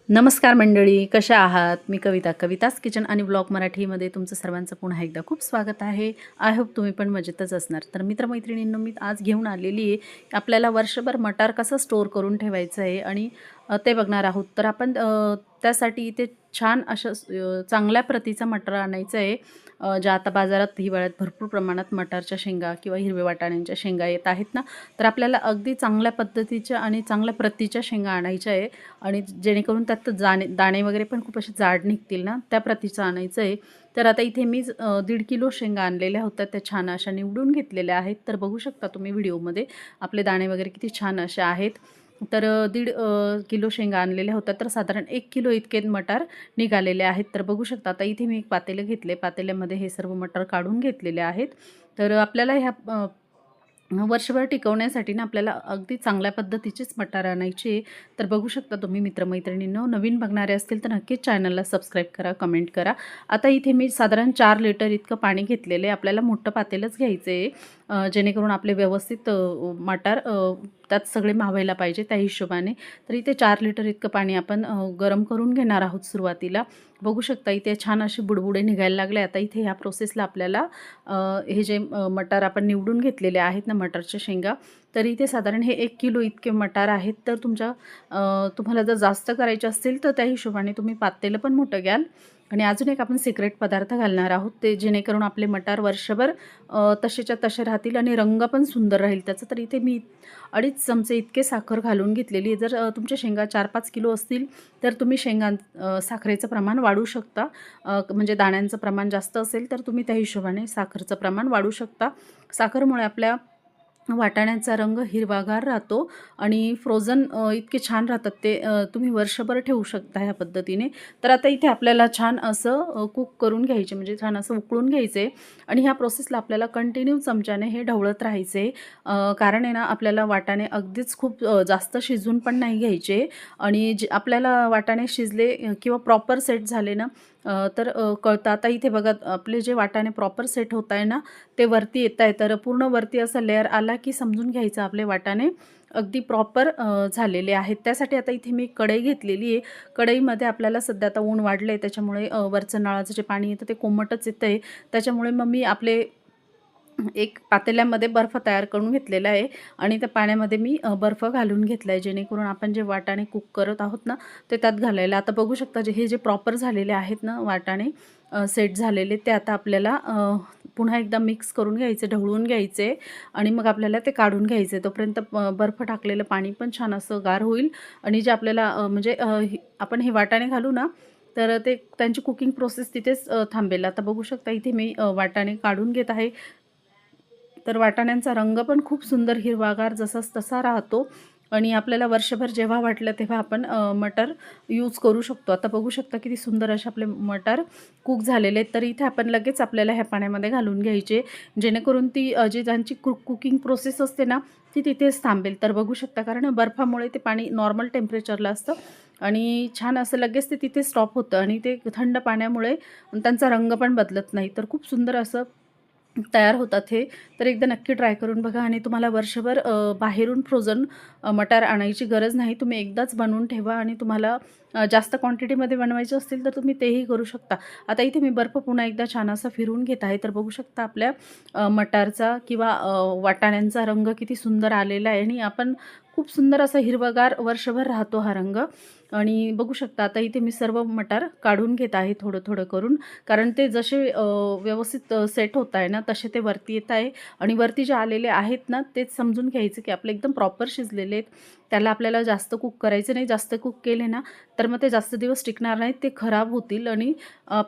नमस्कार मंडळी, कशा आहात? मी कविताच किचन आणि ब्लॉग मराठीमध्ये तुमचं सर्वांचं पुन्हा एकदा खूप स्वागत आहे. आय होप तुम्ही पण मजेतच असणार. तर मित्रमैत्रिणींनो, मी आज घेऊन आलेली आहे की आपल्याला वर्षभर मटार कसं स्टोअर करून ठेवायचं आहे आणि ते बघणार आहोत. तर आपण त्यासाठी इथे छान अशा चांगल्या प्रतीचा मटार आणायचं आहे. ज्या आता बाजारात हिवाळ्यात भरपूर प्रमाणात मटारच्या शेंगा किंवा हिरव्या वाटाण्यांच्या शेंगा येत आहेत ना, तर आपल्याला अगदी चांगल्या पद्धतीच्या आणि चांगल्या प्रतीच्या शेंगा आणायच्या आहे आणि जेणेकरून त्यात दाणे वगैरे पण खूप असे जाड निघतील ना, त्या प्रतीचं आणायचं आहे. तर आता इथे मी 1.5 किलो शेंगा आणलेल्या होत्या, त्या छान अशा निवडून घेतलेल्या आहेत. तर बघू शकता तुम्ही व्हिडिओमध्ये आपले दाणे वगैरे किती छान असे आहेत. तर 1.5 किलो शेंगा आणलेल्या होत्या, तर साधारण 1 किलो इतके मटार निघालेले आहेत. तर बघू शकता आता इथे मी एक पातेलं घेतले, पातेल्यामध्ये हे सर्व मटार काढून घेतलेले आहेत. तर आपल्याला ह्या वर्षभर टिकवण्यासाठी ना आपल्याला अगदी चांगल्या पद्धतीचीच मटार आणायची. तर बघू शकता तुम्ही मित्रमैत्रिणींनो, नवीन बघणारे असतील तर नक्कीच चॅनलला सबस्क्राईब करा, कमेंट करा. आता इथे मी साधारण 4 लिटर इतकं पाणी घेतलेलं आहे. आपल्याला मोठं पातेलंच घ्यायचं आहे, जेणेकरून आपले व्यवस्थित मटार त्यात सगळे मावायला पाहिजे त्या हिशोबाने. तर इथे 4 लिटर इतकं पाणी आपण गरम करून घेणार आहोत सुरुवातीला. बघू शकता इथे छान असे बुडबुडे निघायला लागले. आता इथे ह्या प्रोसेसला आपल्याला हे जे मटार आपण निवडून घेतलेले आहेत ना, मटारच्या शेंगा, तर इथे साधारण हे 1 किलो इतके मटार आहेत. तर तुम्हाला जर जास्त करायचे असतील तर त्या हिशोबाने तुम्ही पातेलं पण मोठं घ्याल. आणि अजून एक आपण सिक्रेट पदार्थ घालणार आहोत, ते जेणेकरून आपले मटार वर्षभर तसेच्या तसे राहतील आणि रंग पण सुंदर राहील त्याचा. तर इथे मी 2.5 चमचे इतके साखर घालून घेतलेली आहे. जर तुमच्या शेंगा 4-5 किलो असतील तर तुम्ही साखरेचं प्रमाण वाढवू शकता. म्हणजे दाण्यांचं प्रमाण जास्त असेल तर तुम्ही त्या हिशोबाने साखरचं प्रमाण वाढवू शकता. साखरमुळे आपल्या वाटाण्याचा रंग हिरवागार राहतो आणि फ्रोझन इतके छान राहतात ते, तुम्ही वर्षभर ठेवू शकता ह्या पद्धतीने. तर आता इथे आपल्याला छान असं कुक करून घ्यायचे, म्हणजे छान असं उकळून घ्यायचे आणि ह्या प्रोसेसला आपल्याला कंटिन्यू चमच्याने हे ढवळत राहायचे. कारण आहे ना, आपल्याला वाटाणे अगदीच खूप जास्त शिजून पण नाही घ्यायचे आणि जे आपल्याला वाटाणे शिजले किंवा प्रॉपर सेट झाले ना, तर कळतं. आता इथे बघा आपले जे वाटाणे प्रॉपर सेट होत आहे ना, ते वरती येत आहे. तर पूर्ण वरती असा लेअर आला की समजून घ्यायचं आपले वाटाणे अगदी प्रॉपर झालेले आहेत. त्यासाठी आता इथे मी कढई घेतलेली आहे. कढईमध्ये आपल्याला सध्या आता ऊन वाढलं आहे, त्याच्यामुळे वरचं नळाचं जे पाणी येतं ते कोमटच येतं आहे. त्याच्यामुळे मग मी आपले एक पातेल्यामध्ये बर्फ तयार करून घेतलेला आहे आणि त्या पाण्यामध्ये मी बर्फ घालून घेतला आहे, जेणेकरून आपण जे वाटाणे कुक करत आहोत ना, ते त्यात घालायला. आता बघू शकता हे जे प्रॉपर झालेले आहेत ना वाटाणे, सेट झालेले, ते आता आपल्याला पुन्हा एकदा मिक्स करून घ्यायचे, ढवळून घ्यायचे आणि मग आपल्याला ते काढून घ्यायचे. तोपर्यंत बर्फ टाकलेलं पाणी पण छान असं गार होईल आणि जे आपल्याला आपण हे वाटाणे घालू ना, तर ते त्यांची कुकिंग प्रोसेस तिथेच थांबेल. आता बघू शकता इथे मी वाटाणे काढून घेत आहे. तर वाटाण्यांचा रंग पण खूप सुंदर हिरवागार जसाच तसा राहतो आणि आपल्याला वर्षभर जेव्हा वाटलं तेव्हा आपण मटर यूज करू शकतो. आता बघू शकता किती सुंदर असे आपले मटर कुक झालेले आहेत. तर इथे आपण लगेच आपल्याला ह्या पाण्यामध्ये घालून घ्यायचे, जेणेकरून ती जी त्यांची कुकिंग प्रोसेस असते ना, ती तिथेच थांबेल. तर बघू शकता, कारण बर्फामुळे ते पाणी नॉर्मल टेम्परेचरला असतं आणि छान असं लगेच ते तिथे स्टॉप होतं आणि ते थंड पाण्यामुळे त्यांचा रंग पण बदलत नाही. तर खूप सुंदर असं तयार होतात हे. तर एकदा नक्की ट्राय करून बघा आणि तुम्हाला वर्षभर बाहेरून फ्रोझन मटार आणायची गरज नाही. तुम्ही एकदाच बनवून ठेवा आणि तुम्हाला जास्त क्वांटिटीमध्ये बनवायचे असतील तर तुम्ही तेही करू शकता. आता इथे मी बर्फ पुन्हा एकदा छान असा फिरवून घेत आहे. तर बघू शकता आपल्या मटारचा किंवा वाटाण्यांचा रंग किती सुंदर आलेला आहे आणि आपण खूप सुंदर असा हिरवागार वर्षभर राहतो हा रंग. आणि बघू शकता आता इथे मी सर्व मटार काढून घेत आहे थोडं थोडं करून, कारण ते जसे व्यवस्थित सेट होत आहे ना, तसे ते वरती येत आहे आणि वरती जे आलेले आहेत ना, तेच समजून घ्यायचं की आपले एकदम प्रॉपर शिजलेले आहेत. त्याला आपल्याला जास्त कुक करायचं नाही. जास्त कुक केले ना, तर मग ते जास्त दिवस टिकणार नाहीत, ते खराब होतील आणि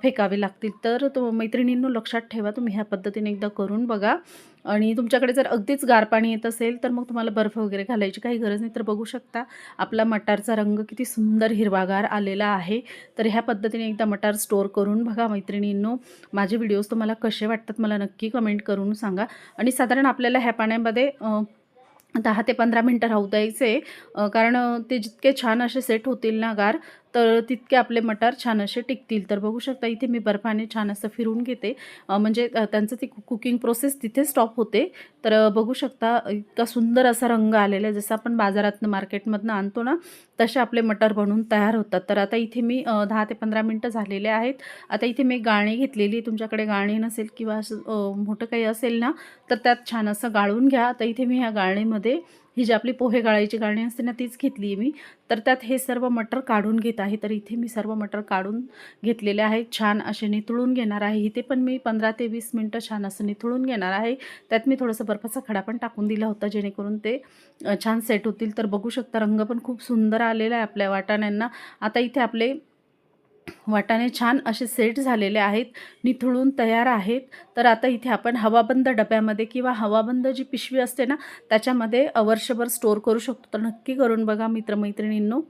फेकावे लागतील. तर मैत्रिणींनो, लक्षात ठेवा, तुम्ही ह्या पद्धतीने एकदा करून बघा. आणि तुमच्याकडे जर अगदीच गार पाणी येत असेल तर मग तुम्हाला बर्फ वगैरे घालायची काही गरज नाही. तर बघू शकता आपला मटारचा रंग किती सुंदर हिरवागार आलेला आहे. तर ह्या पद्धतीने एकदा मटार स्टोअर करून बघा मैत्रिणींनो. माझे व्हिडिओज तुम्हाला कसे वाटतात मला नक्की कमेंट करून सांगा. आणि साधारण आपल्याला ह्या पाण्यामध्ये 10 ते 15 मिनटं राहू द्यायचे, कारण ते जितके छान असे सेट होतील ना गार, तर तितके आपले मटार छान असे टिकतील. तर बघू शकता इथे मी बर्फाने छान असं फिरून घेते. म्हणजे त्यांचं ती कुकिंग प्रोसेस तिथे स्टॉप होते. तर बघू शकता इतका सुंदर असा रंग आलेला आहे. जसं आपण बाजारातनं मार्केटमधनं आणतो ना, तसे आपले मटर बनवून तयार होतात. तर आता इथे मी 10 ते 15 मिनिटं झालेले आहेत. आता इथे मी गाळणी घेतलेली. तुमच्याकडे गाळणी नसेल किंवा असं मोठं काही असेल ना, तर त्यात छान असं गाळून घ्या. आता इथे मी ह्या गाळणीमध्ये ही जी आपली पोहे गाळायची गाळणी असते ना, तीच घेतली आहे मी. तर त्यात हे सर्व मटर काढून घेत आहे. तर इथे मी सर्व मटर काढून घेतलेले आहेत. छान असे निथळून घेणार आहे. इथे पण मी 15 ते 20 मिनिटं छान असं निथळून घेणार आहे. त्यात मी थोडंसं बर्फाचा खडा पण टाकून दिला होता, जेणेकरून ते छान सेट होतील. तर बघू शकता रंग पण खूप सुंदर आलेला आहे आपल्या वाटाण्यांना. आता इथे आपले वाटाणे छान असे सेट झालेले आहेत, निथळून तयार आहेत. तर आता इथे आपण हवाबंद डब्यामध्ये किंवा हवाबंद जी पिशवी असते ना, त्याच्यामध्ये वर्षभर स्टोअर करू शकतो. तर नक्की करून बघा मित्रमैत्रिणींनो.